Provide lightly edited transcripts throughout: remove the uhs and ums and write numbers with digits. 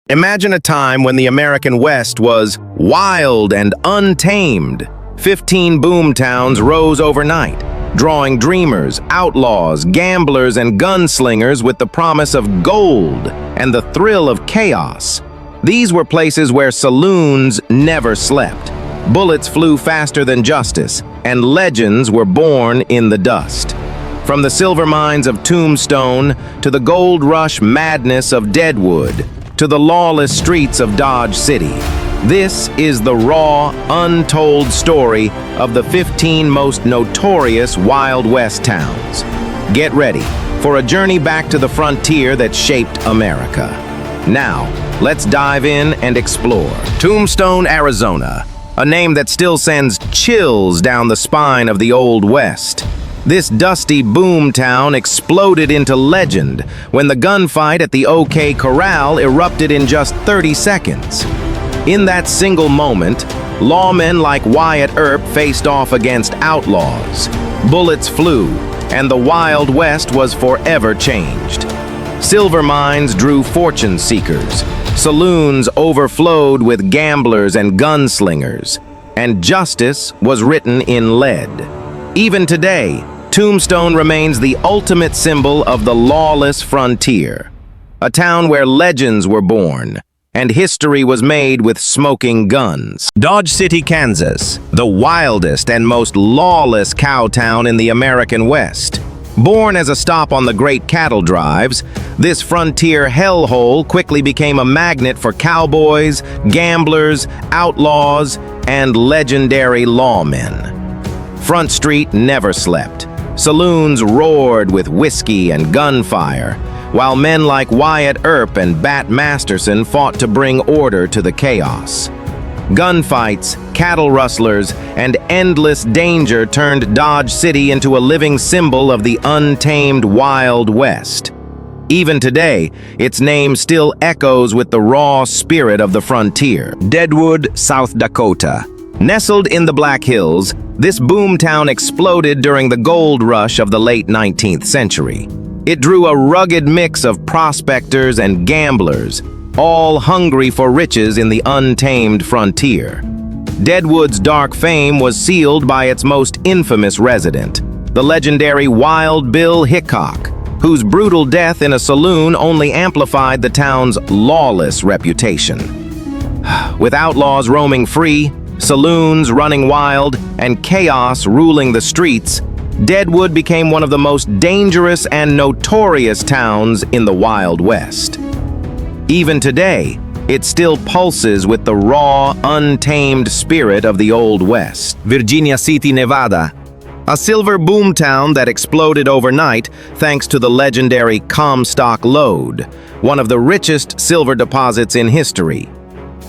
Imagine a time when the American West was wild and untamed. 15 boomtowns rose overnight, drawing dreamers, outlaws, gamblers, and gunslingers with the promise of gold and the thrill of chaos. These were places where saloons never slept. Bullets flew faster than justice, and legends were born in the dust. From the silver mines of Tombstone to the gold rush madness of Deadwood to the lawless streets of Dodge City, this is the raw, untold story of the 15 most notorious Wild West towns. Get ready for a journey back to the frontier that shaped America. Now, let's dive in and explore. Tombstone, Arizona, a name that still sends chills down the spine of the Old West. This dusty boomtown exploded into legend when the gunfight at the OK Corral erupted in just 30 seconds. In that single moment, lawmen like Wyatt Earp faced off against outlaws. Bullets flew, and the Wild West was forever changed. Silver mines drew fortune seekers, saloons overflowed with gamblers and gunslingers, and justice was written in lead. Even today, Tombstone remains the ultimate symbol of the lawless frontier, a town where legends were born and history was made with smoking guns. Dodge City, Kansas, the wildest and most lawless cow town in the American West. Born as a stop on the great cattle drives, this frontier hellhole quickly became a magnet for cowboys, gamblers, outlaws, and legendary lawmen. Front Street never slept. Saloons roared with whiskey and gunfire, while men like Wyatt Earp and Bat Masterson fought to bring order to the chaos. Gunfights, cattle rustlers, and endless danger turned Dodge City into a living symbol of the untamed Wild West. Even today, its name still echoes with the raw spirit of the frontier. Deadwood, South Dakota. Nestled in the Black Hills, this boomtown exploded during the gold rush of the late 19th century. It drew a rugged mix of prospectors and gamblers, all hungry for riches in the untamed frontier. Deadwood's dark fame was sealed by its most infamous resident, the legendary Wild Bill Hickok, whose brutal death in a saloon only amplified the town's lawless reputation. With outlaws roaming free, saloons running wild, and chaos ruling the streets, Deadwood became one of the most dangerous and notorious towns in the Wild West. Even today, it still pulses with the raw, untamed spirit of the Old West. Virginia City, Nevada, a silver boomtown that exploded overnight thanks to the legendary Comstock Lode, one of the richest silver deposits in history.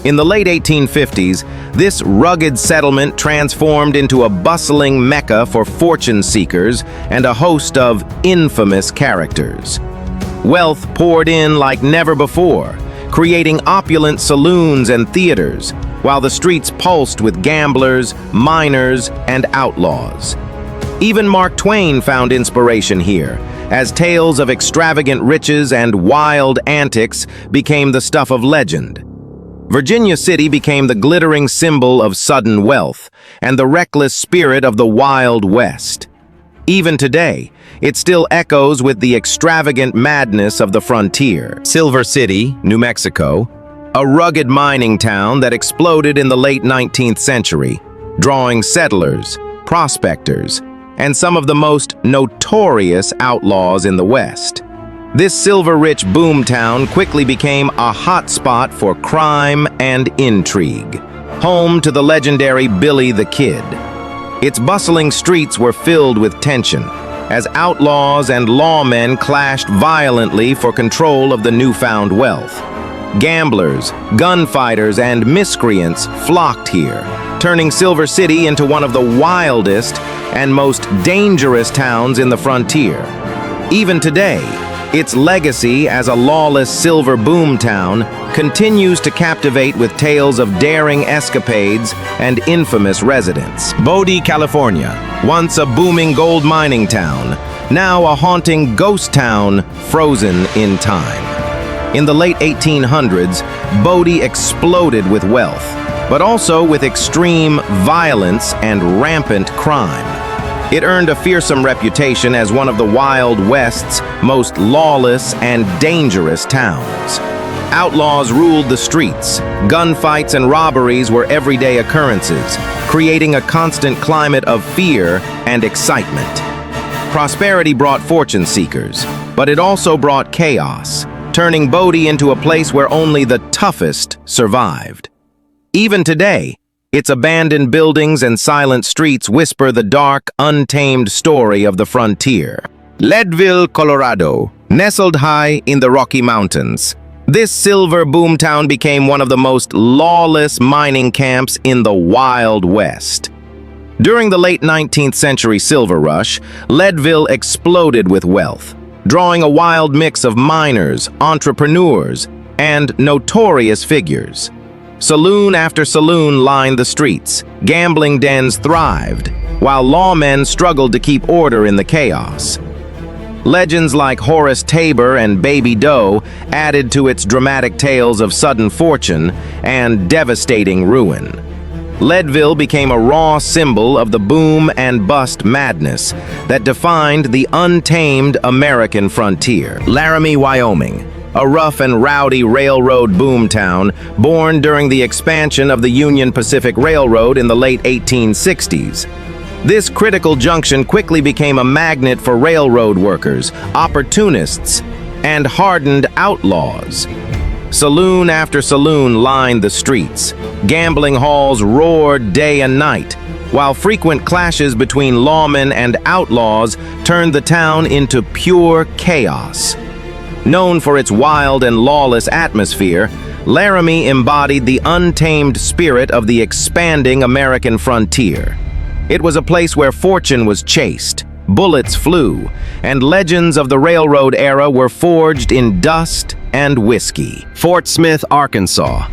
In the late 1850s, this rugged settlement transformed into a bustling mecca for fortune seekers and a host of infamous characters. Wealth poured in like never before, creating opulent saloons and theaters, while the streets pulsed with gamblers, miners, and outlaws. Even Mark Twain found inspiration here, as tales of extravagant riches and wild antics became the stuff of legend. Virginia City became the glittering symbol of sudden wealth and the reckless spirit of the Wild West. Even today, it still echoes with the extravagant madness of the frontier. Silver City, New Mexico, a rugged mining town that exploded in the late 19th century, drawing settlers, prospectors, and some of the most notorious outlaws in the West. This silver-rich boomtown quickly became a hotspot for crime and intrigue, home to the legendary Billy the Kid. Its bustling streets were filled with tension, as outlaws and lawmen clashed violently for control of the newfound wealth. Gamblers, gunfighters, and miscreants flocked here, turning Silver City into one of the wildest and most dangerous towns in the frontier. Even today, its legacy as a lawless silver boomtown continues to captivate with tales of daring escapades and infamous residents. Bodie, California, once a booming gold mining town, now a haunting ghost town frozen in time. In the late 1800s, Bodie exploded with wealth, but also with extreme violence and rampant crime. It earned a fearsome reputation as one of the Wild West's most lawless and dangerous towns. Outlaws ruled the streets. Gunfights and robberies were everyday occurrences, creating a constant climate of fear and excitement. Prosperity brought fortune seekers, but it also brought chaos, turning Bodie into a place where only the toughest survived. Even today, its abandoned buildings and silent streets whisper the dark, untamed story of the frontier. Leadville, Colorado, nestled high in the Rocky Mountains. This silver boomtown became one of the most lawless mining camps in the Wild West. During the late 19th century silver rush, Leadville exploded with wealth, drawing a wild mix of miners, entrepreneurs, and notorious figures. Saloon after saloon lined the streets. Gambling dens thrived, while lawmen struggled to keep order in the chaos. Legends like Horace Tabor and Baby Doe added to its dramatic tales of sudden fortune and devastating ruin. Leadville became a raw symbol of the boom and bust madness that defined the untamed American frontier. Laramie, Wyoming, a rough and rowdy railroad boomtown born during the expansion of the Union Pacific Railroad in the late 1860s. This critical junction quickly became a magnet for railroad workers, opportunists, and hardened outlaws. Saloon after saloon lined the streets. Gambling halls roared day and night, while frequent clashes between lawmen and outlaws turned the town into pure chaos. Known for its wild and lawless atmosphere, Laramie embodied the untamed spirit of the expanding American frontier. It was a place where fortune was chased, bullets flew, and legends of the railroad era were forged in dust and whiskey. Fort Smith, Arkansas,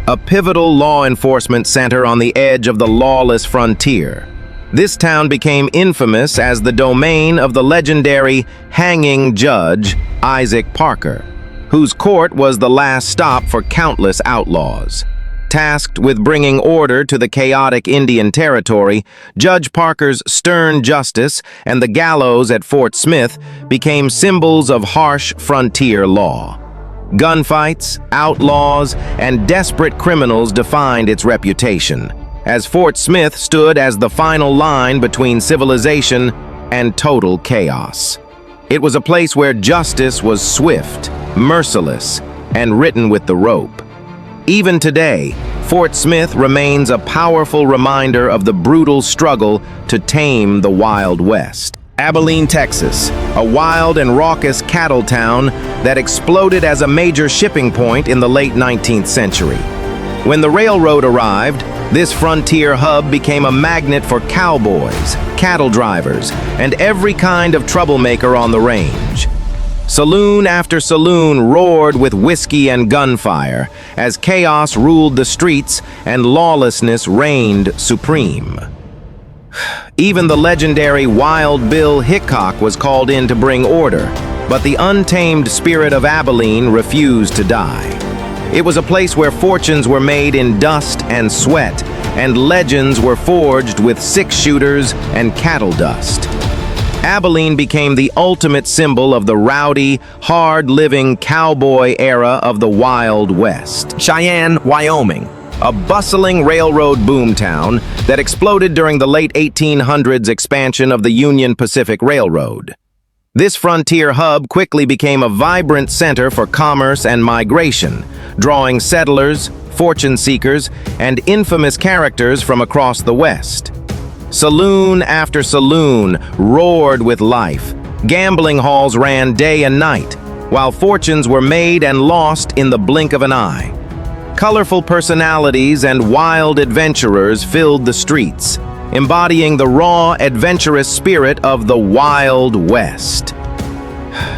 a pivotal law enforcement center on the edge of the lawless frontier. This town became infamous as the domain of the legendary hanging judge, Isaac Parker, whose court was the last stop for countless outlaws. Tasked with bringing order to the chaotic Indian Territory, Judge Parker's stern justice and the gallows at Fort Smith became symbols of harsh frontier law. Gunfights, outlaws, and desperate criminals defined its reputation, as Fort Smith stood as the final line between civilization and total chaos. It was a place where justice was swift, merciless, and written with the rope. Even today, Fort Smith remains a powerful reminder of the brutal struggle to tame the Wild West. Abilene, Texas, a wild and raucous cattle town that exploded as a major shipping point in the late 19th century. When the railroad arrived, this frontier hub became a magnet for cowboys, cattle drivers, and every kind of troublemaker on the range. Saloon after saloon roared with whiskey and gunfire as chaos ruled the streets and lawlessness reigned supreme. Even the legendary Wild Bill Hickok was called in to bring order, but the untamed spirit of Abilene refused to die. It was a place where fortunes were made in dust and sweat, and legends were forged with six-shooters and cattle dust. Abilene became the ultimate symbol of the rowdy, hard-living cowboy era of the Wild West. Cheyenne, Wyoming, a bustling railroad boomtown that exploded during the late 1800s expansion of the Union Pacific Railroad. This frontier hub quickly became a vibrant center for commerce and migration, drawing settlers, fortune seekers, and infamous characters from across the West. Saloon after saloon roared with life. Gambling halls ran day and night, while fortunes were made and lost in the blink of an eye. Colorful personalities and wild adventurers filled the streets, embodying the raw, adventurous spirit of the Wild West.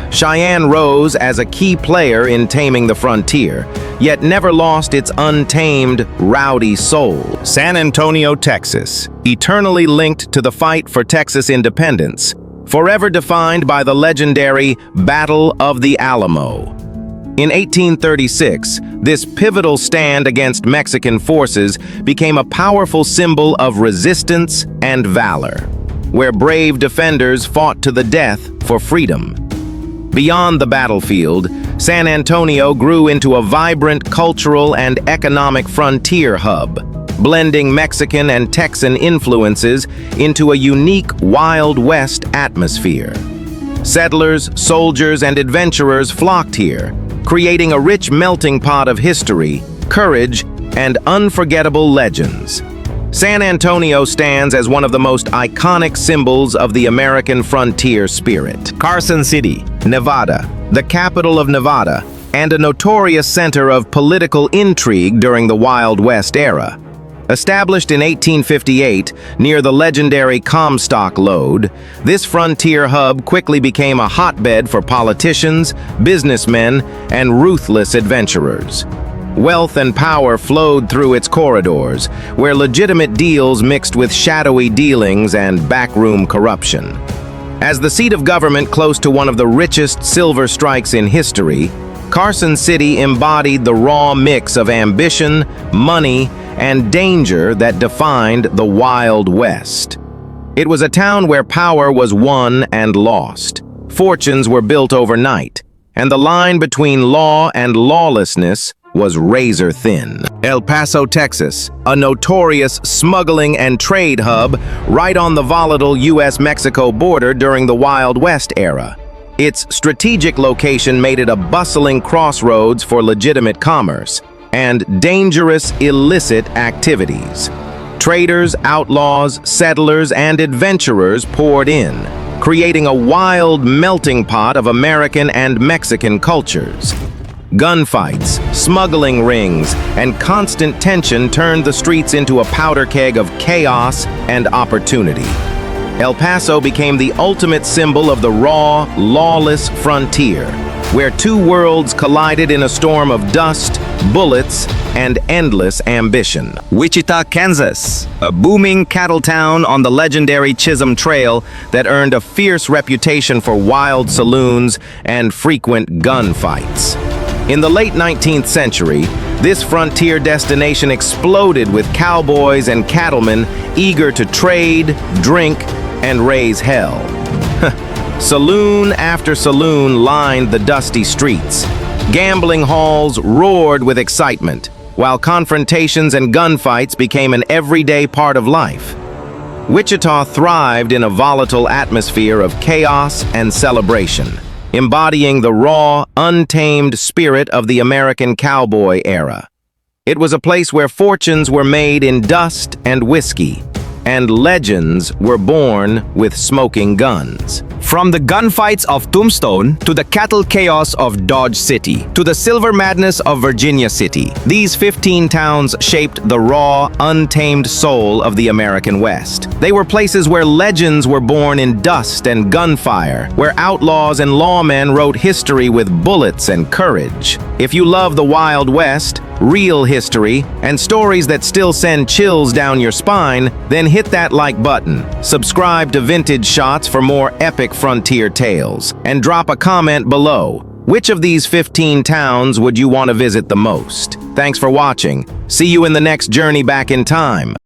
Cheyenne rose as a key player in taming the frontier, yet never lost its untamed, rowdy soul. San Antonio, Texas, eternally linked to the fight for Texas independence, forever defined by the legendary Battle of the Alamo. In 1836, this pivotal stand against Mexican forces became a powerful symbol of resistance and valor, where brave defenders fought to the death for freedom. Beyond the battlefield, San Antonio grew into a vibrant cultural and economic frontier hub, blending Mexican and Texan influences into a unique Wild West atmosphere. Settlers, soldiers, and adventurers flocked here, creating a rich melting pot of history, courage, and unforgettable legends. San Antonio stands as one of the most iconic symbols of the American frontier spirit. Carson City, Nevada, the capital of Nevada, and a notorious center of political intrigue during the Wild West era. Established in 1858 near the legendary Comstock Lode, this frontier hub quickly became a hotbed for politicians, businessmen, and ruthless adventurers. Wealth and power flowed through its corridors, where legitimate deals mixed with shadowy dealings and backroom corruption. As the seat of government close to one of the richest silver strikes in history, Carson City embodied the raw mix of ambition, money, and danger that defined the Wild West. It was a town where power was won and lost, fortunes were built overnight, and the line between law and lawlessness was razor thin. El Paso, Texas, a notorious smuggling and trade hub right on the volatile U.S.-Mexico border during the Wild West era. Its strategic location made it a bustling crossroads for legitimate commerce and dangerous illicit activities. Traders, outlaws, settlers, and adventurers poured in, creating a wild melting pot of American and Mexican cultures. Gunfights, smuggling rings, and constant tension turned the streets into a powder keg of chaos and opportunity. El Paso became the ultimate symbol of the raw, lawless frontier, where two worlds collided in a storm of dust, bullets, and endless ambition. Wichita, Kansas, a booming cattle town on the legendary Chisholm Trail that earned a fierce reputation for wild saloons and frequent gunfights. In the late 19th century, this frontier destination exploded with cowboys and cattlemen eager to trade, drink, and raise hell. Saloon after saloon lined the dusty streets. Gambling halls roared with excitement, while confrontations and gunfights became an everyday part of life. Wichita thrived in a volatile atmosphere of chaos and celebration, embodying the raw, untamed spirit of the American cowboy era. It was a place where fortunes were made in dust and whiskey, and legends were born with smoking guns. From the gunfights of Tombstone to the cattle chaos of Dodge City to the silver madness of Virginia City, these 15 towns shaped the raw, untamed soul of the American West. They were places where legends were born in dust and gunfire, where outlaws and lawmen wrote history with bullets and courage. If you love the Wild West, real history, and stories that still send chills down your spine, then hit that like button, subscribe to Vintage Shots for more epic frontier tales, and drop a comment below. Which of these 15 towns would you want to visit the most? Thanks for watching. See you in the next journey back in time.